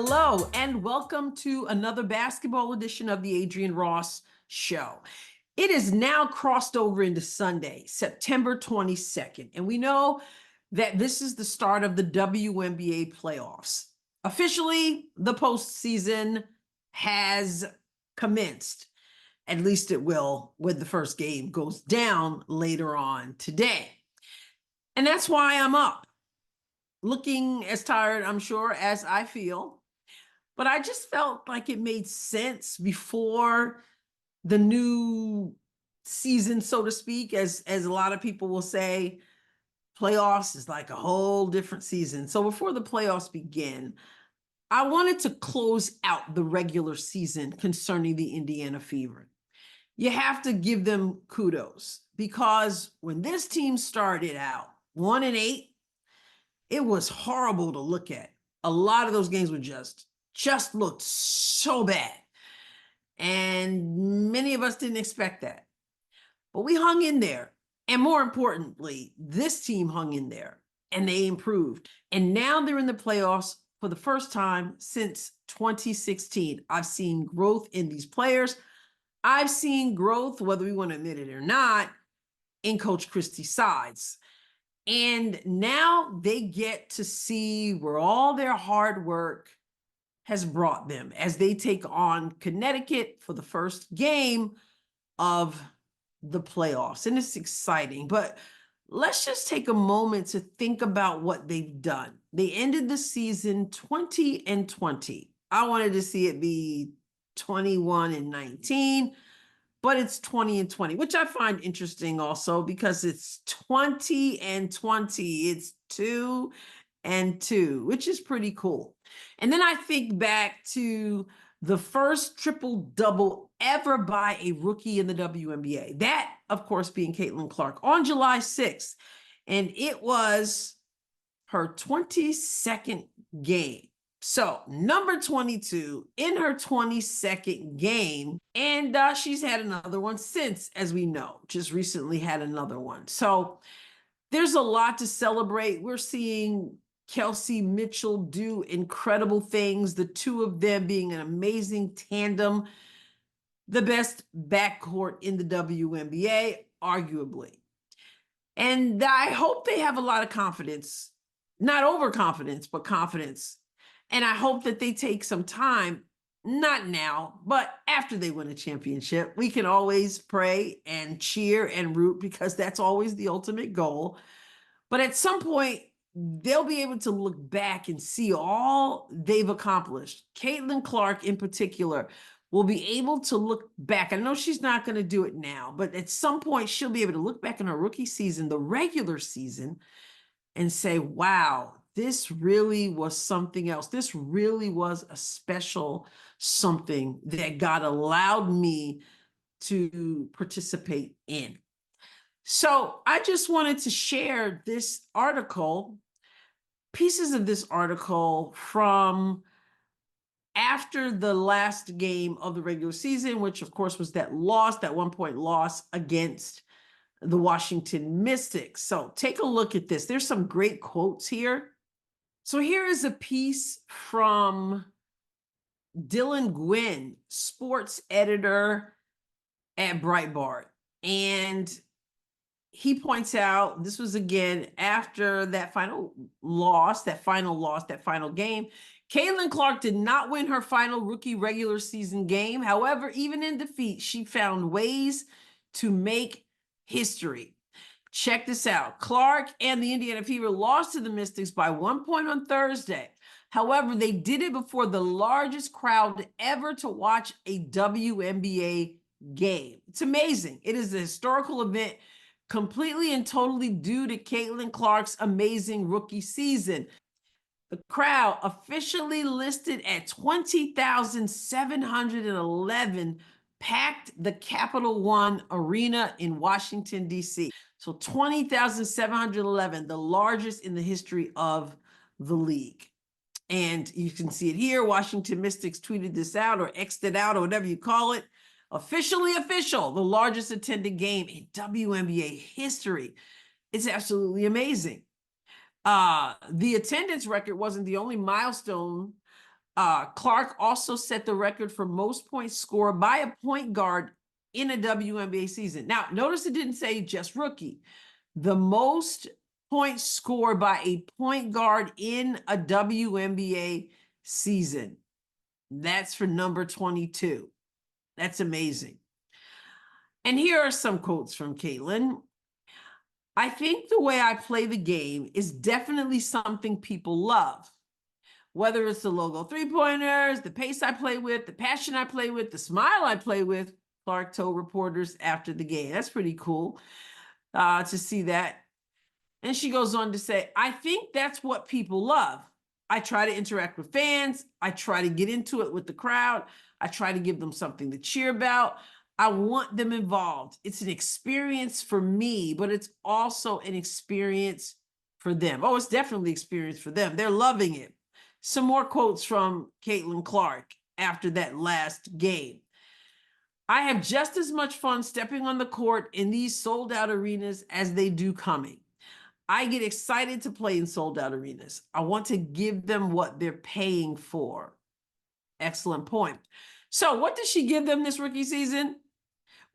Hello, and welcome to another basketball edition of the Adrienne Ross Show. It is now crossed over into Sunday, September 22nd, and we know that this is the start of the WNBA playoffs. Officially, the postseason has commenced. At least it will when the first game goes down later on today. And that's why I'm up, looking as tired, I'm sure, as I feel. But I just felt like it made sense before the new season, so to speak, as a lot of people will say, playoffs is like a whole different season. So before the playoffs begin, I wanted to close out the regular season concerning the Indiana Fever. You have to give them kudos because when this team started out 1-8, it was horrible to look at. A lot of those games were just looked so bad. And many of us didn't expect that. But we hung in there. And more importantly, this team hung in there and they improved. And now they're in the playoffs for the first time since 2016. I've seen growth in these players. I've seen growth, whether we want to admit it or not, in Coach Christie's sides. And now they get to see where all their hard work has brought them as they take on Connecticut for the first game of the playoffs. And it's exciting, but let's just take a moment to think about what they've done. They ended the season 20-20. I wanted to see it be 21-19, but it's 20-20, which I find interesting also because it's 20-20. It's 2-2, which is pretty cool. And then I think back to the first triple-double ever by a rookie in the WNBA. That, of course, being Caitlin Clark on July 6th. And it was her 22nd game. So number 22 in her 22nd game. And she's had another one since, as we know, just recently had another one. So there's a lot to celebrate. We're seeing Kelsey Mitchell do incredible things, the two of them being an amazing tandem, the best backcourt in the WNBA, arguably. And I hope they have a lot of confidence, not overconfidence, but confidence. And I hope that they take some time, not now, but after they win a championship. We can always pray and cheer and root because that's always the ultimate goal. But at some point, they'll be able to look back and see all they've accomplished. Caitlin Clark in particular will be able to look back. I know she's not going to do it now, but at some point she'll be able to look back in her rookie season, the regular season, and say, wow, this really was something else. This really was a special something that God allowed me to participate in. So I just wanted to share this article, pieces of this article from after the last game of the regular season, which of course was that 1-point loss against the Washington Mystics. So take a look at this. There's some great quotes here. So here is a piece from Dylan Gwynn, sports editor at Breitbart. And he points out, this was again after that final game. Caitlin Clark did not win her final rookie regular season game. However, even in defeat, she found ways to make history. Check this out. Clark and the Indiana Fever lost to the Mystics by 1 point on Thursday. However, they did it before the largest crowd ever to watch a WNBA game. It's amazing. It is a historical event completely and totally due to Caitlin Clark's amazing rookie season. The crowd, officially listed at 20,711, packed the Capital One Arena in Washington, D.C. So 20,711, the largest in the history of the league. And you can see it here. Washington Mystics tweeted this out or X'd it out or whatever you call it. Officially official, the largest attended game in WNBA history. It's absolutely amazing. The attendance record wasn't the only milestone Clark also set the record for most points scored by a point guard in a WNBA season. Now, notice it didn't say just rookie. The most points scored by a point guard in a WNBA season. That's for number 22. That's amazing. And here are some quotes from Caitlin. I think the way I play the game is definitely something people love. Whether it's the logo three-pointers, the pace I play with, the passion I play with, the smile I play with, Clark told reporters after the game. That's pretty cool to see that. And she goes on to say, I think that's what people love. I try to interact with fans. I try to get into it with the crowd. I try to give them something to cheer about. I want them involved. It's an experience for me, but it's also an experience for them. Oh, it's definitely an experience for them. They're loving it. Some more quotes from Caitlin Clark after that last game. I have just as much fun stepping on the court in these sold-out arenas as they do coming. I get excited to play in sold-out arenas. I want to give them what they're paying for. Excellent point. So what did she give them this rookie season?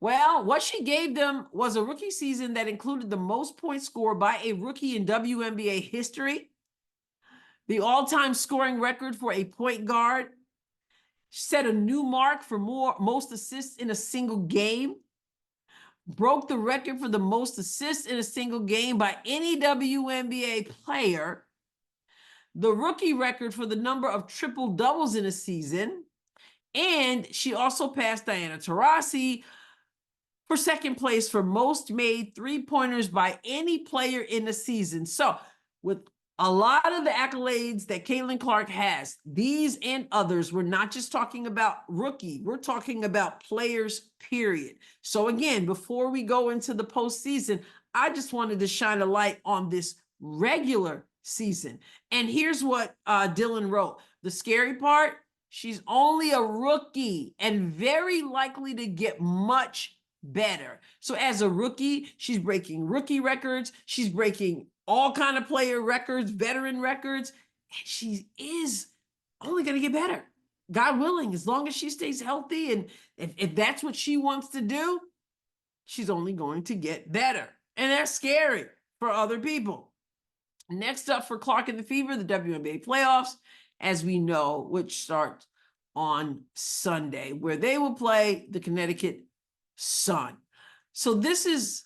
Well, what she gave them was a rookie season that included the most points scored by a rookie in WNBA history, the all-time scoring record for a point guard, set a new mark for most assists in a single game, broke the record for the most assists in a single game by any WNBA player, the rookie record for the number of triple doubles in a season, and she also passed Diana Taurasi for second place for most made three-pointers by any player in a season. So with a lot of the accolades that Caitlin Clark has, these and others, we're not just talking about rookie, we're talking about players, period. So again, before we go into the postseason, I just wanted to shine a light on this regular season. And here's what Dylan wrote. The scary part, she's only a rookie and very likely to get much better. So as a rookie, she's breaking rookie records. She's breaking all kind of player records, veteran records, and she is only going to get better. God willing, as long as she stays healthy and if that's what she wants to do, she's only going to get better. And that's scary for other people. Next up for Clark and the Fever, the WNBA playoffs, as we know, which start on Sunday, where they will play the Connecticut Sun. So this is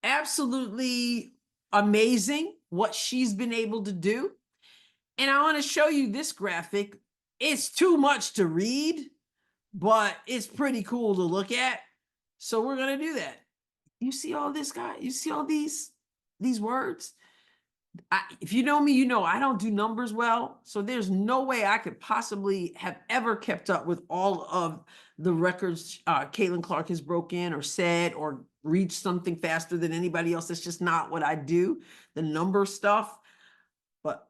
absolutely amazing what she's been able to do. And I want to show you this graphic. It's too much to read, but it's pretty cool to look at. So we're going to do that. You see all this, guy? You see all these words? If you know me, you know I don't do numbers well. So there's no way I could possibly have ever kept up with all of the records Caitlin Clark has broken or said or reached something faster than anybody else. That's just not what I do, the number stuff. But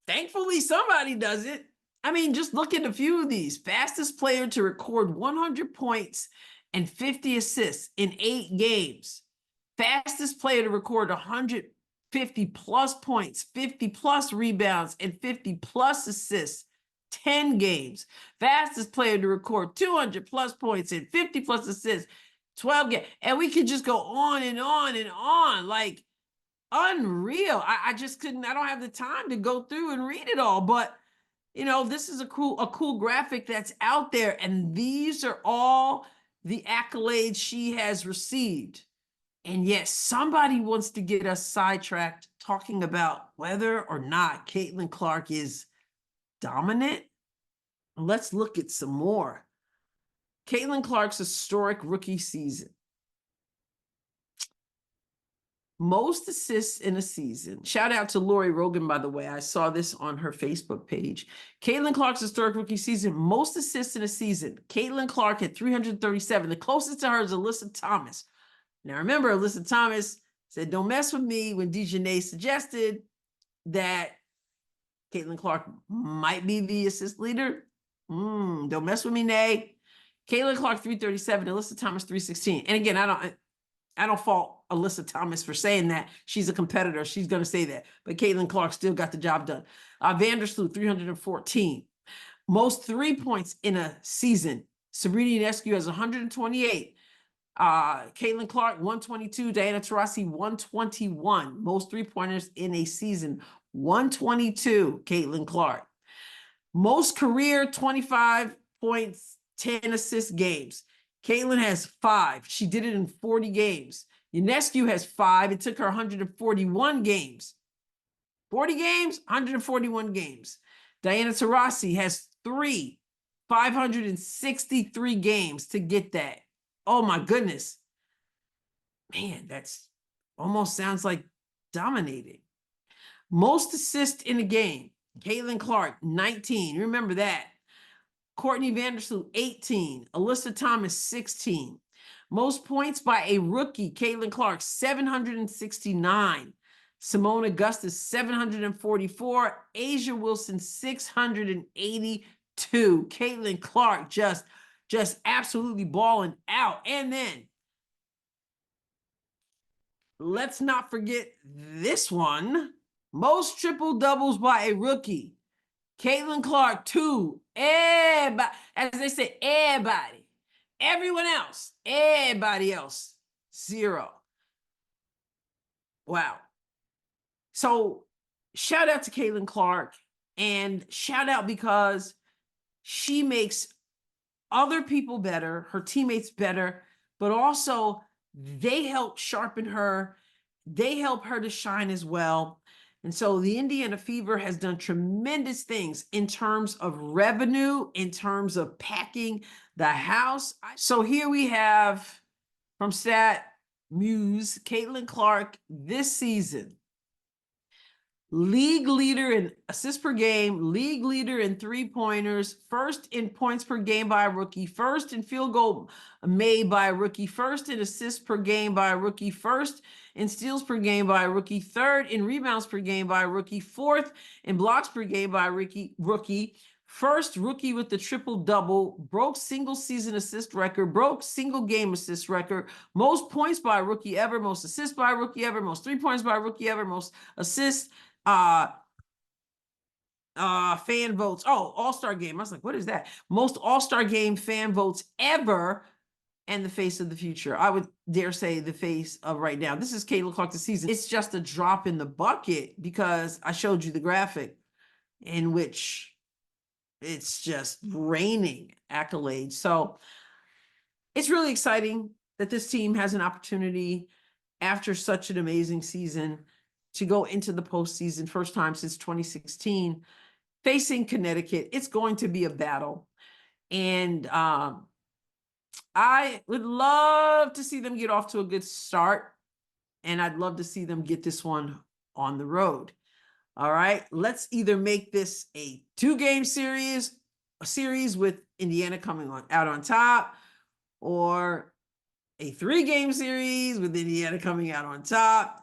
thankfully somebody does it. I mean, just look at a few of these. Fastest player to record 100 points and 50 assists in 8 games. Fastest player to record 150 plus points, 50 plus rebounds, and 50 plus assists, 10 games. Fastest player to record 200 plus points and 50 plus assists, 12 games. And we could just go on and on and on. Like, unreal. I just couldn't, I don't have the time to go through and read it all. But, you know, this is a cool graphic that's out there. And these are all the accolades she has received. And yet somebody wants to get us sidetracked talking about whether or not Caitlin Clark is dominant. Let's look at some more. Caitlin Clark's historic rookie season. Most assists in a season. Shout out to Lori Rogan, by the way. I saw this on her Facebook page. Caitlin Clark's historic rookie season. Most assists in a season. Caitlin Clark had 337. The closest to her is Alyssa Thomas. Now, remember, Alyssa Thomas said, don't mess with me when Dejanay suggested that Caitlin Clark might be the assist leader. Don't mess with me, Nay. Caitlin Clark, 337, Alyssa Thomas, 316. And again, I don't fault Alyssa Thomas for saying that. She's a competitor. She's going to say that. But Caitlin Clark still got the job done. Vandersloot, 314. Most 3-points in a season. Sabrina Ionescu has 128. Caitlin Clark, 122. Diana Taurasi, 121. Most 3-pointers in a season. 122, Caitlin Clark. Most career 25 points, 10 assist games. Caitlin has 5. She did it in 40 games. Ionescu has 5. It took her 141 games. 40 games, 141 games. Diana Taurasi has 3, 563 games to get that. Oh my goodness. Man, that's almost sounds like dominating. Most assists in a game. Caitlin Clark, 19. Remember that. Courtney Vandersloot, 18. Alyssa Thomas, 16. Most points by a rookie. Caitlin Clark, 769. Simone Augustus, 744. Asia Wilson, 682. Caitlin Clark just absolutely balling out. And then let's not forget this one. Most triple doubles by a rookie. Caitlin Clark, 2. Everybody, as they say, everybody. Everyone else, everybody else, 0. Wow. So shout out to Caitlin Clark, and shout out because she makes other people better, her teammates better, but also they help sharpen her. They help her to shine as well. And so the Indiana Fever has done tremendous things in terms of revenue, in terms of packing the house. So here we have from Stat Muse, Caitlin Clark this season. League leader in assists per game, league leader in 3-pointers, first in points per game by a rookie, first in field goal made by a rookie, first in assists per game by a rookie, first in steals per game by a rookie, third in rebounds per game by a rookie, fourth in blocks per game by a rookie, first rookie with the triple-double, broke single-season assist record, broke single-game assist record, most points by a rookie ever, most assists by a rookie ever, most 3-points by a rookie ever, most assists, fan votes. Oh, All-Star game. I was like, what is that? Most All-Star game fan votes ever, and the face of the future. I would dare say the face of right now. This is Caitlin Clark this season. It's just a drop in the bucket because I showed you the graphic in which it's just raining accolades. So it's really exciting that this team has an opportunity after such an amazing season to go into the postseason, first time since 2016, facing Connecticut. It's going to be a battle. And I would love to see them get off to a good start. And I'd love to see them get this one on the road. All right, let's either make this a 2-game series, a series with Indiana coming out on top, or a 3-game series with Indiana coming out on top.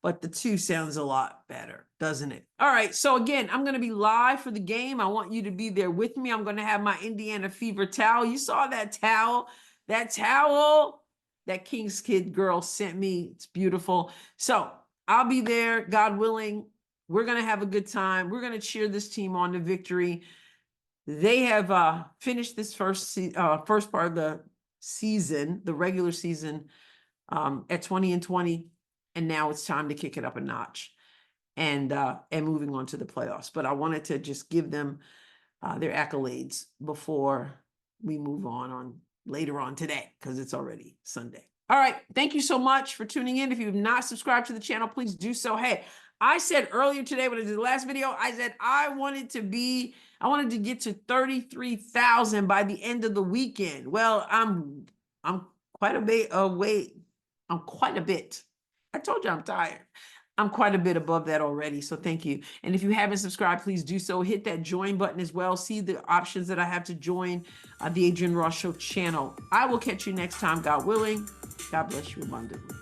But the 2 sounds a lot better, doesn't it? All right, so again, I'm going to be live for the game. I want you to be there with me. I'm going to have my Indiana Fever towel. You saw that towel? That towel that King's Kid girl sent me. It's beautiful. So I'll be there, God willing. We're going to have a good time. We're going to cheer this team on to victory. They have finished this first part of the season, the regular season, at 20-20. And now it's time to kick it up a notch and moving on to the playoffs. But I wanted to just give them their accolades before we move on later on today, because it's already Sunday. All right. Thank you so much for tuning in. If you have not subscribed to the channel, please do so. Hey, I said earlier today when I did the last video, I said I wanted to get to 33,000 by the end of the weekend. Well, I'm quite a bit away. I'm quite a bit. I told you I'm tired. I'm quite a bit above that already, so thank you. And if you haven't subscribed, please do so. Hit that join button as well. See the options that I have to join the Adrienne Ross Show channel. I will catch you next time, God willing. God bless you abundantly.